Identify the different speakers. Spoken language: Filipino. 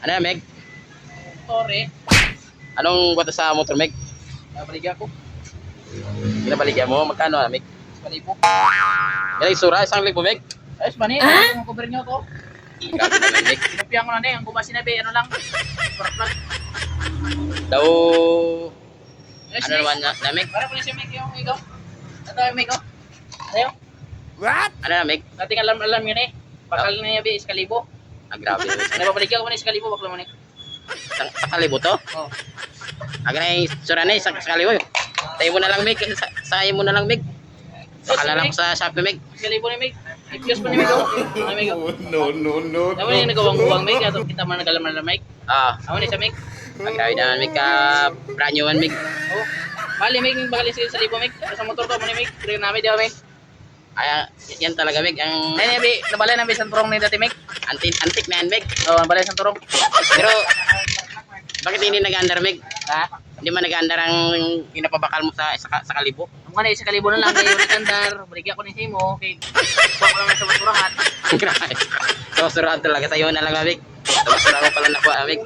Speaker 1: Ano yan, Meg?
Speaker 2: Tore.
Speaker 1: Anong bato sa motor, Meg?
Speaker 2: Nabaligyan ko.
Speaker 1: Pinabaligyan mo? Magkano, Meg?
Speaker 2: Kalibo.
Speaker 1: Yan yung sura, 1,000, Meg.
Speaker 2: Ayos ba niya? Kung cover niyo to.
Speaker 1: Grabe naman, Meg.
Speaker 2: Pinupiyang ko na niya. Ang kumasi na be, ano lang. Parang
Speaker 1: Daw,
Speaker 2: Ayos
Speaker 1: ano naman na, Meg?
Speaker 2: Para pala siya Meg yung ikaw. Ito yung Meg, oh. Ayaw.
Speaker 1: Ano na, Meg?
Speaker 2: Dating alam yun eh. Bakal na niya be, iskalibo.
Speaker 1: Grabe.
Speaker 2: Nababaligyan ko na iskalibo, bakla mo ni.
Speaker 1: Sa kalibo to?
Speaker 2: Oh.
Speaker 1: Aga na yung sura na sa kalibo. Tayo mo na lang, Meg. Sayo mo na lang, Meg. Bakala lang ko sa Shopee, Meg.
Speaker 2: Iskalibo ni Meg. Ipiyos pa ni Meg, oh. Ano Meg, oh.
Speaker 3: No.
Speaker 2: Tama yung nagawang-guwang Meg. Ato kita man nagalaman na Meg. Ako ni sa Meg.
Speaker 1: Grabe naman, Meg. Brand new one, Meg.
Speaker 2: Oh. Mali Meg, bakal sa libo Meg. Sa motor ko mo ni Meg. Pero namin di Meg.
Speaker 1: Ay, yan talaga, Meg. Ang
Speaker 2: Ay, nabi, nabalay na be isang turong ni dati Meg.
Speaker 1: antik na yan, Meg.
Speaker 2: Oh, nabalay isang turong.
Speaker 1: Pero, bakit hindi nag-under, Meg?
Speaker 2: Ha?
Speaker 1: Hindi man nag-under ang pinapabakal mo sa kalibo?
Speaker 2: Ang kanay sa kalibo na lang kayo nagandar. Baligyan ko ni Simo. Okay. Kuha ko lang sa basurahan.
Speaker 1: Grabe. So, surahan talaga sa'yo na lang, Meg. Sa basura ko pala nakuha, Meg.